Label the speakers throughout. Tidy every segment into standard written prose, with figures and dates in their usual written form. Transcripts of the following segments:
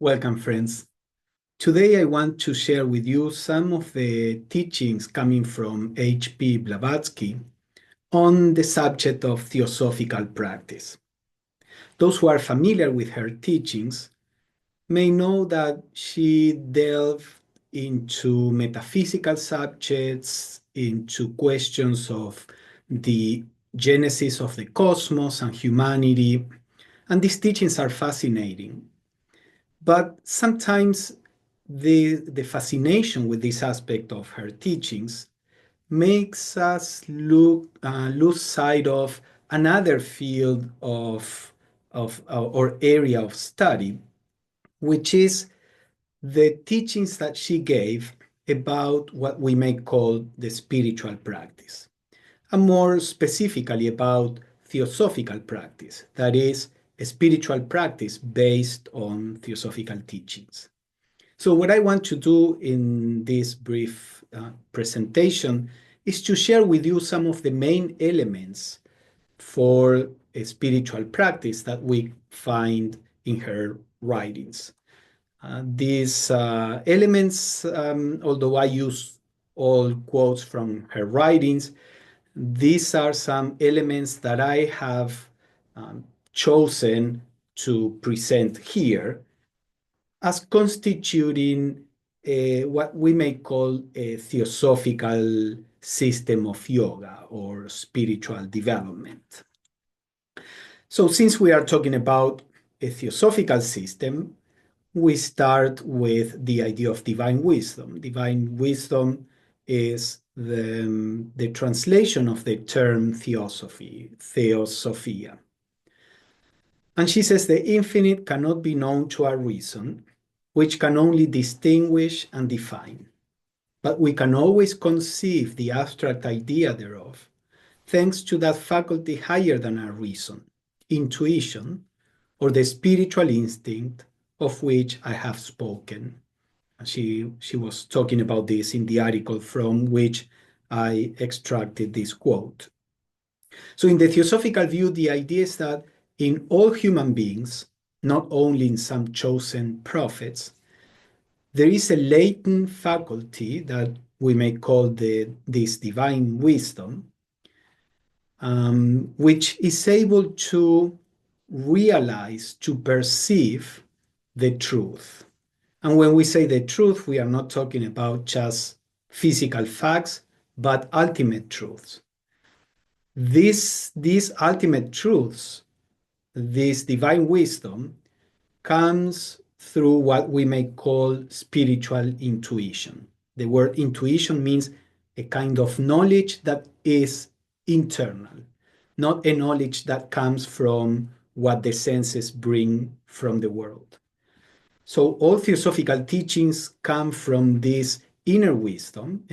Speaker 1: Welcome, friends. Today I want to share with you some of the teachings coming from H.P. Blavatsky on the subject of theosophical practice. Those who are familiar with her teachings may know that she delved into metaphysical subjects, into questions of the genesis of the cosmos and humanity, and these teachings are fascinating. But sometimes the fascination with this aspect of her teachings makes us lose sight of another field of or area of study, which is the teachings that she gave about what we may call the spiritual practice, and more specifically about theosophical practice, that is, a spiritual practice based on theosophical teachings. So what I want to do in this brief presentation is to share with you some of the main elements for a spiritual practice that we find in her writings. These elements, although I use all quotes from her writings, these are some elements that I have chosen to present here as constituting what we may call a theosophical system of yoga or spiritual development. So since we are talking about a theosophical system, we start with the idea of divine wisdom. Divine wisdom is the translation of the term theosophy, theosophia. And she says the infinite cannot be known to our reason, which can only distinguish and define. But we can always conceive the abstract idea thereof, thanks to that faculty higher than our reason, intuition, or the spiritual instinct of which I have spoken. She was talking about this in the article from which I extracted this quote. So in the theosophical view, the idea is that in all human beings, not only in some chosen prophets, there is a latent faculty that we may call this divine wisdom, which is able to realize, to perceive the truth. And when we say the truth, we are not talking about just physical facts, but ultimate truths. These ultimate truths, this divine wisdom, comes through what we may call spiritual intuition. The word intuition means a kind of knowledge that is internal, not a knowledge that comes from what the senses bring from the world. So all theosophical teachings come from this inner wisdom,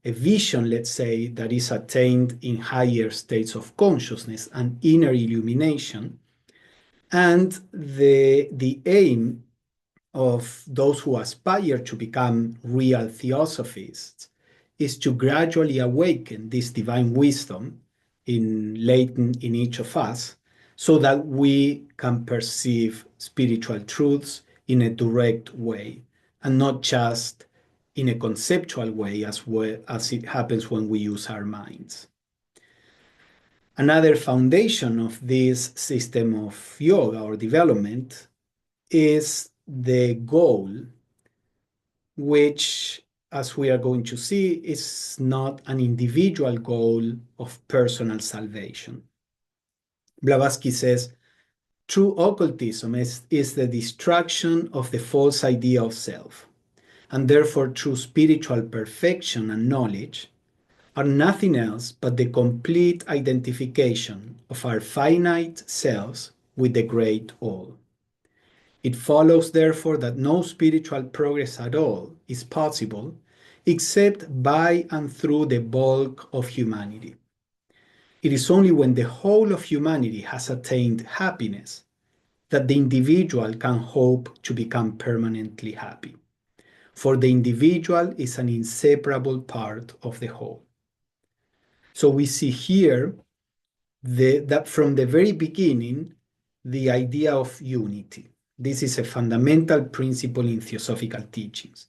Speaker 1: a vision, let's say, that is attained in higher states of consciousness, an inner illumination. And the aim of those who aspire to become real theosophists is to gradually awaken this divine wisdom latent in each of us, so that we can perceive spiritual truths in a direct way and not just in a conceptual way as it happens when we use our minds. Another foundation of this system of yoga or development is the goal, which, as we are going to see, is not an individual goal of personal salvation. Blavatsky says, true occultism is the destruction of the false idea of self, and therefore true spiritual perfection and knowledge are nothing else but the complete identification of our finite selves with the great all. It follows, therefore, that no spiritual progress at all is possible except by and through the bulk of humanity. It is only when the whole of humanity has attained happiness that the individual can hope to become permanently happy, for the individual is an inseparable part of the whole. So we see here that from the very beginning, the idea of unity, This is a fundamental principle in theosophical teachings.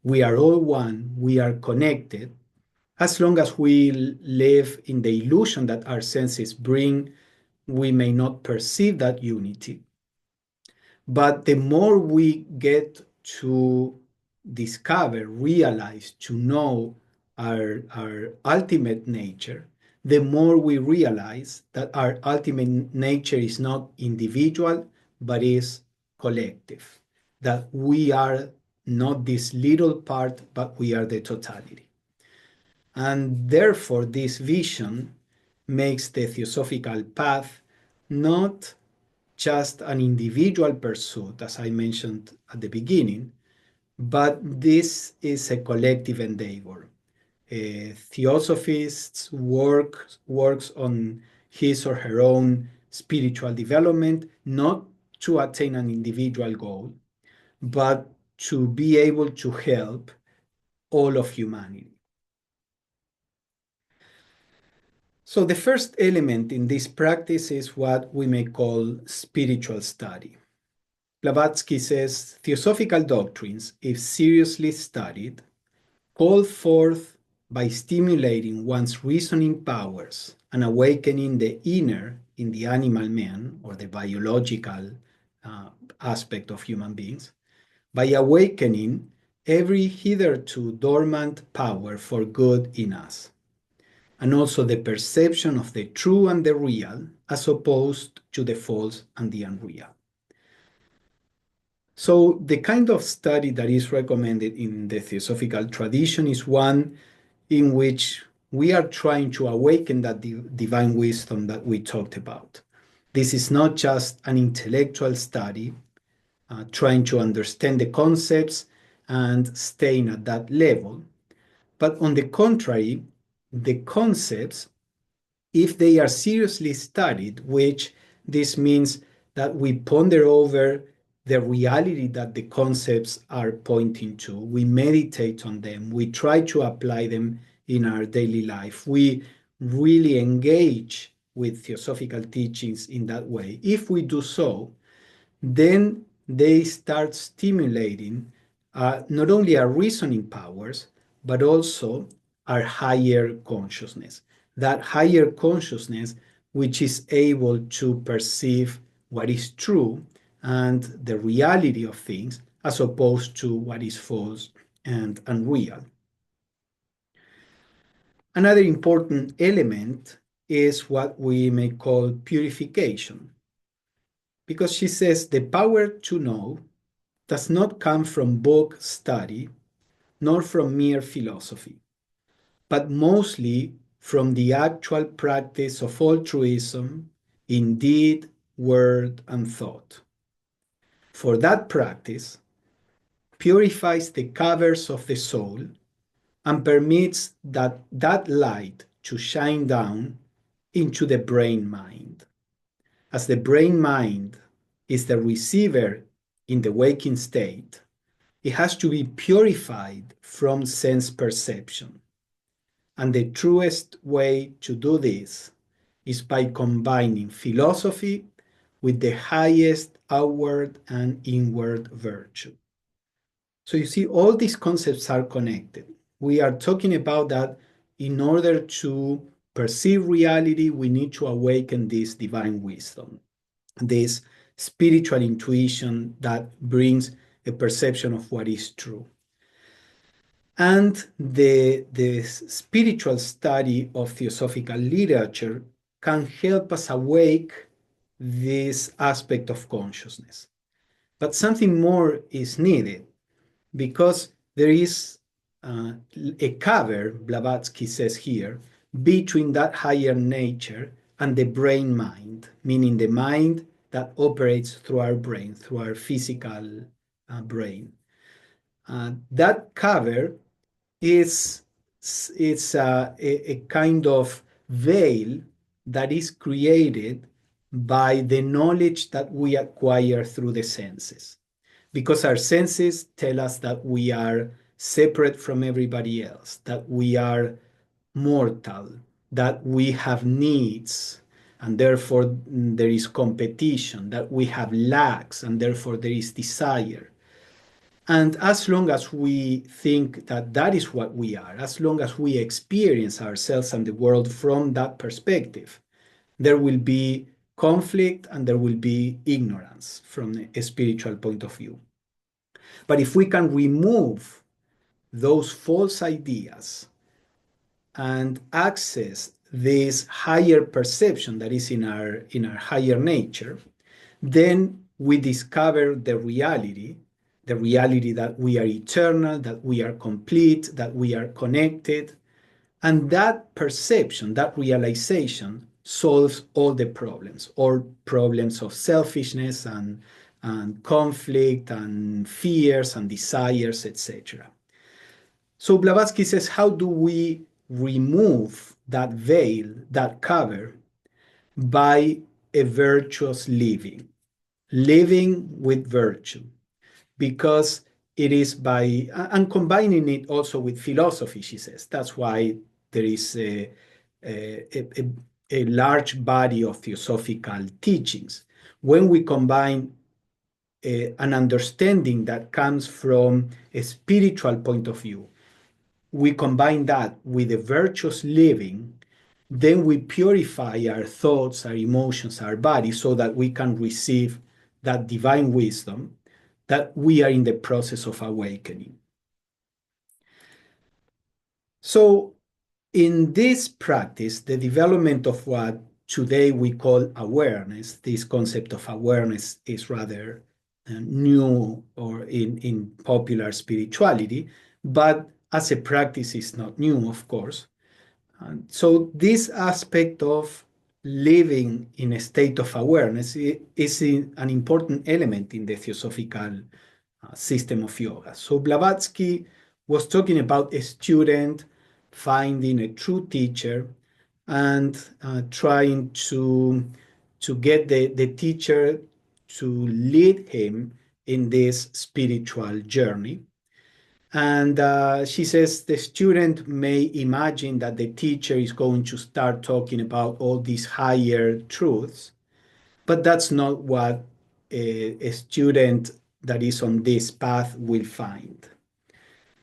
Speaker 1: We are all one, we are connected. As long as we live in the illusion that our senses bring, we may not perceive that unity. But the more we get to discover, realize, to know our ultimate nature, the more we realize that our ultimate nature is not individual, but is collective. That we are not this little part, but we are the totality. And therefore, this vision makes the theosophical path not just an individual pursuit, as I mentioned at the beginning, but this is a collective endeavor. A theosophist works on his or her own spiritual development, not to attain an individual goal, but to be able to help all of humanity. So the first element in this practice is what we may call spiritual study. Blavatsky says theosophical doctrines, if seriously studied, call forth by stimulating one's reasoning powers and awakening the inner in the animal man or the biological aspect of human beings, by awakening every hitherto dormant power for good in us, and also the perception of the true and the real as opposed to the false and the unreal. So the kind of study that is recommended in the theosophical tradition is one in which we are trying to awaken that divine wisdom that we talked about. This is not just an intellectual study, trying to understand the concepts and staying at that level, but on the contrary, the concepts, if they are seriously studied, which this means that we ponder over the reality that the concepts are pointing to, we meditate on them, we try to apply them in our daily life, we really engage with theosophical teachings in that way. If we do so, then they start stimulating not only our reasoning powers, but also our higher consciousness. That higher consciousness, which is able to perceive what is true and the reality of things, as opposed to what is false and unreal. Another important element is what we may call purification, because she says the power to know does not come from book study, nor from mere philosophy, but mostly from the actual practice of altruism in deed, word, and thought. For that practice purifies the covers of the soul and permits that light to shine down into the brain mind. As the brain mind is the receiver in the waking state, it has to be purified from sense perception. And the truest way to do this is by combining philosophy with the highest outward and inward virtue. So you see, all these concepts are connected. We are talking about that in order to perceive reality, we need to awaken this divine wisdom, this spiritual intuition that brings a perception of what is true. And the spiritual study of theosophical literature can help us awake this aspect of consciousness. But something more is needed, because there is a cover, Blavatsky says here, between that higher nature and the brain mind, meaning the mind that operates through our brain, through our physical brain. That cover is it's a kind of veil that is created by the knowledge that we acquire through the senses, because our senses tell us that we are separate from everybody else, that we are mortal, that we have needs, and therefore there is competition, that we have lacks, and therefore there is desire. And as long as we think that that is what we are, as long as we experience ourselves and the world from that perspective, there will be conflict and there will be ignorance from a spiritual point of view. But if we can remove those false ideas and access this higher perception that is in our higher nature, then we discover the reality that we are eternal, that we are complete, that we are connected. And that perception, that realization solves all problems of selfishness and conflict and fears and desires, etc. So Blavatsky says, how do we remove that veil, that cover, by a virtuous living with virtue? Because it is by, and combining it also with philosophy, she says. That's why there is a large body of theosophical teachings. When we combine an understanding that comes from a spiritual point of view, we combine that with a virtuous living, then we purify our thoughts, our emotions, our body, so that we can receive that divine wisdom that we are in the process of awakening. So in this practice, the development of what today we call awareness, this concept of awareness is rather new or in popular spirituality, but as a practice is not new, of course. And so this aspect of living in a state of awareness is an important element in the theosophical system of yoga. So Blavatsky was talking about a student finding a true teacher and trying to get the teacher to lead him in this spiritual journey. And she says the student may imagine that the teacher is going to start talking about all these higher truths, but that's not what a student that is on this path will find.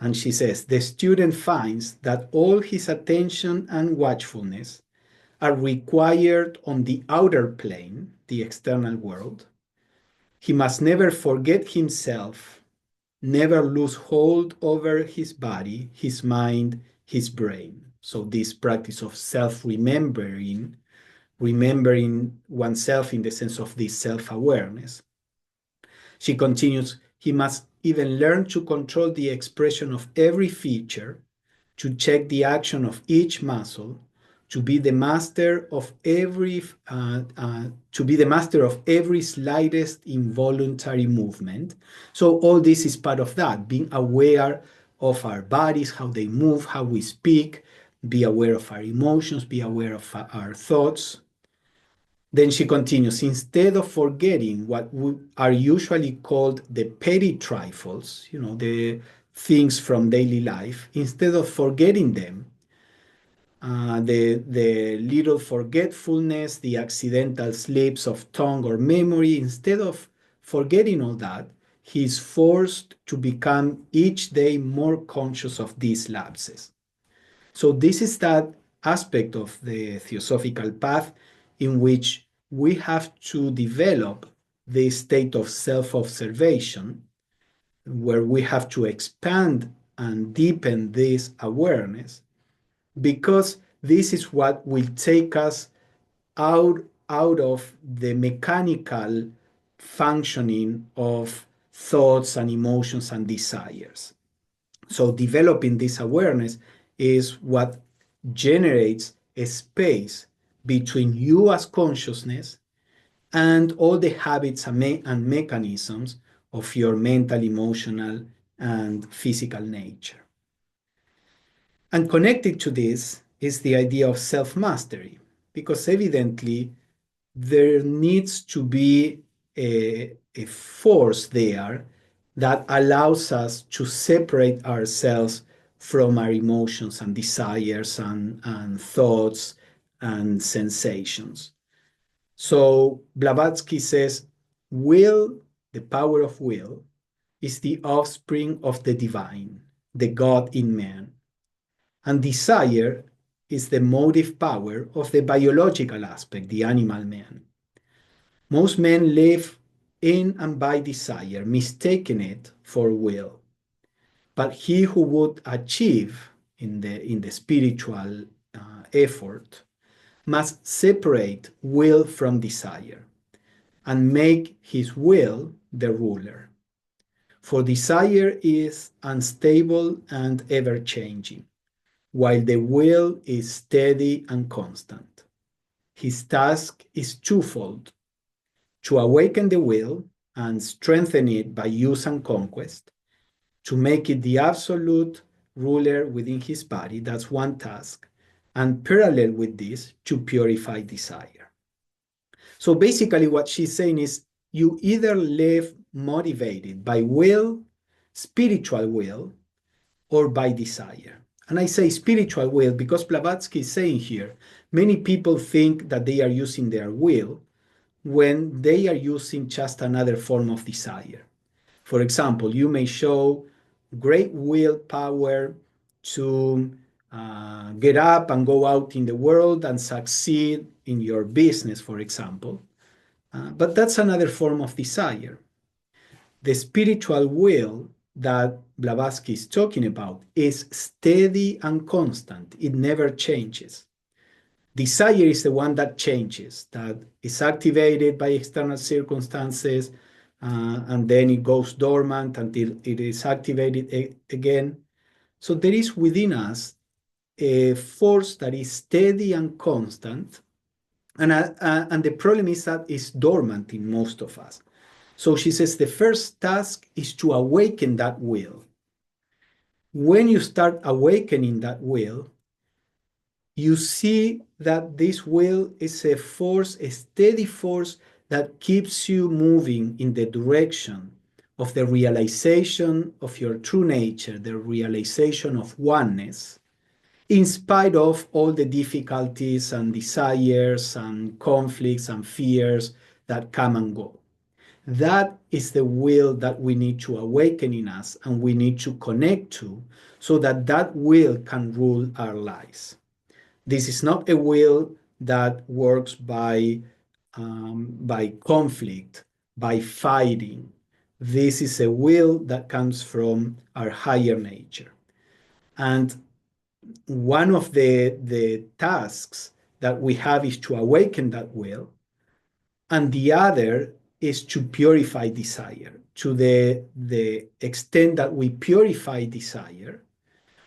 Speaker 1: And she says, the student finds that all his attention and watchfulness are required on the outer plane, the external world. He must never forget himself, never lose hold over his body, his mind, his brain. So this practice of self-remembering, remembering oneself in the sense of this self-awareness. She continues, he must even learn to control the expression of every feature, to check the action of each muscle, to be the master of every slightest involuntary movement. So all this is part of that, being aware of our bodies, how they move, how we speak, be aware of our emotions, be aware of our thoughts. Then she continues, instead of forgetting what are usually called the petty trifles, the things from daily life, instead of forgetting them, the little forgetfulness, the accidental slips of tongue or memory, instead of forgetting all that, he is forced to become each day more conscious of these lapses. So this is that aspect of the theosophical path in which we have to develop the state of self-observation, where we have to expand and deepen this awareness, because this is what will take us out of the mechanical functioning of thoughts and emotions and desires. So developing this awareness is what generates a space between you as consciousness and all the habits and mechanisms of your mental, emotional, and physical nature. And connected to this is the idea of self-mastery, because evidently there needs to be a force there that allows us to separate ourselves from our emotions and desires and thoughts and sensations. So Blavatsky says, will, the power of will, is the offspring of the divine, the God in man. And desire is the motive power of the biological aspect, the animal man. Most men live in and by desire, mistaking it for will. But he who would achieve in the spiritual effort must separate will from desire and make his will the ruler. For desire is unstable and ever changing, while the will is steady and constant. His task is twofold: to awaken the will and strengthen it by use and conquest, to make it the absolute ruler within his body. That's one task. And parallel with this, to purify desire. So basically, what she's saying is you either live motivated by will, spiritual will, or by desire. And I say spiritual will because Blavatsky is saying here many people think that they are using their will when they are using just another form of desire. For example, you may show great willpower to get up and go out in the world and succeed in your business, for example. But that's another form of desire. The spiritual will that Blavatsky is talking about is steady and constant. It never changes. Desire is the one that changes, that is activated by external circumstances, and then it goes dormant until it is activated again. So there is within us a force that is steady and constant, and the problem is that it's dormant in most of us. So she says the first task is to awaken that will. When you start awakening that will, you see that this will is a force, a steady force that keeps you moving in the direction of the realization of your true nature, the realization of oneness, in spite of all the difficulties and desires and conflicts and fears that come and go. That is the will that we need to awaken in us and we need to connect to so that that will can rule our lives. This is not a will that works by conflict, by fighting. This is a will that comes from our higher nature. And one of the tasks that we have is to awaken that will, and the other is to purify desire. To the extent that we purify desire,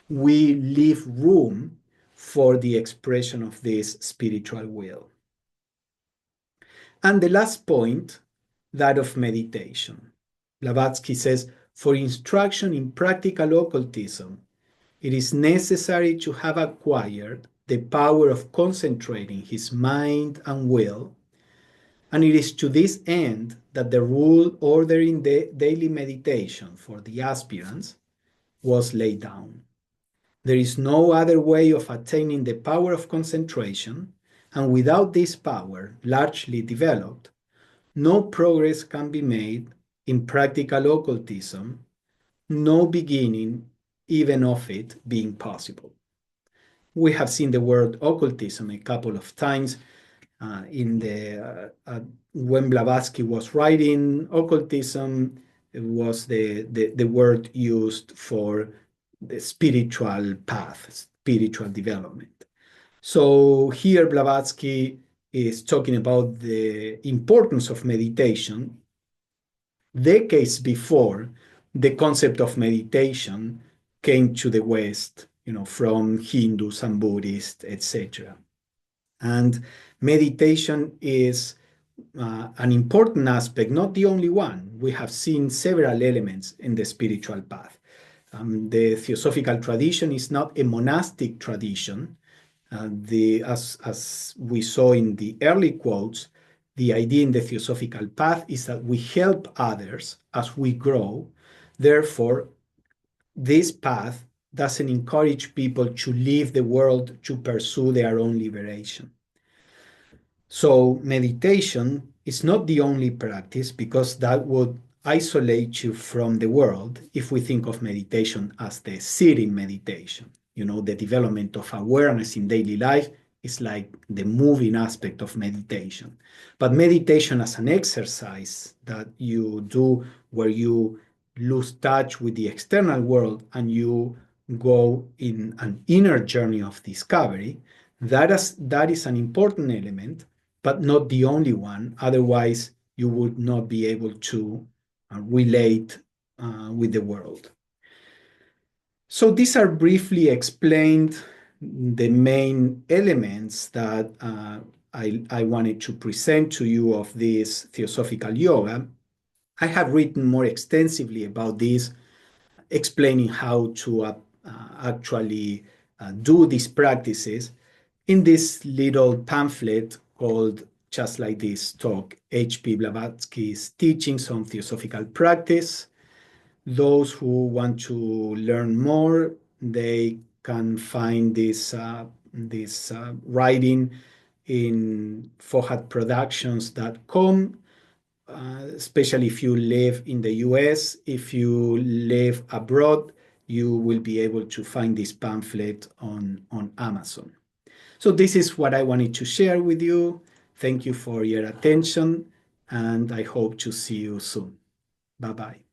Speaker 1: we leave room for the expression of this spiritual will. And the last point, that of meditation. Blavatsky says, for instruction in practical occultism, it is necessary to have acquired the power of concentrating his mind and will, and it is to this end that the rule ordering the daily meditation for the aspirants was laid down. There is no other way of attaining the power of concentration, and without this power largely developed, no progress can be made in practical occultism, no beginning even of it being possible. We have seen the word occultism a couple of times when Blavatsky was writing occultism. It was the word used for the spiritual path, spiritual development. So here Blavatsky is talking about the importance of meditation decades before the concept of meditation came to the West, from Hindus and Buddhists, etc. And meditation is an important aspect, not the only one. We have seen several elements in the spiritual path. The Theosophical tradition is not a monastic tradition. As we saw in the early quotes, the idea in the Theosophical path is that we help others as we grow. Therefore, this path doesn't encourage people to leave the world to pursue their own liberation. So meditation is not the only practice because that would isolate you from the world if we think of meditation as the sitting meditation. The development of awareness in daily life is like the moving aspect of meditation. But meditation as an exercise that you do where you lose touch with the external world and you go in an inner journey of discovery, that is an important element but not the only one. Otherwise, you would not be able to relate with the world. So these are briefly explained the main elements that I wanted to present to you of this Theosophical yoga. I have written more extensively about this, explaining how to actually do these practices in this little pamphlet called just like this talk, H.P. Blavatsky's Teachings on Theosophical Practice. Those who want to learn more, they can find this writing in fohatproductions.com, especially if you live in the US. If you live abroad, you will be able to find this pamphlet on Amazon. So this is what I wanted to share with you. Thank you for your attention, and I hope to see you soon. Bye-bye.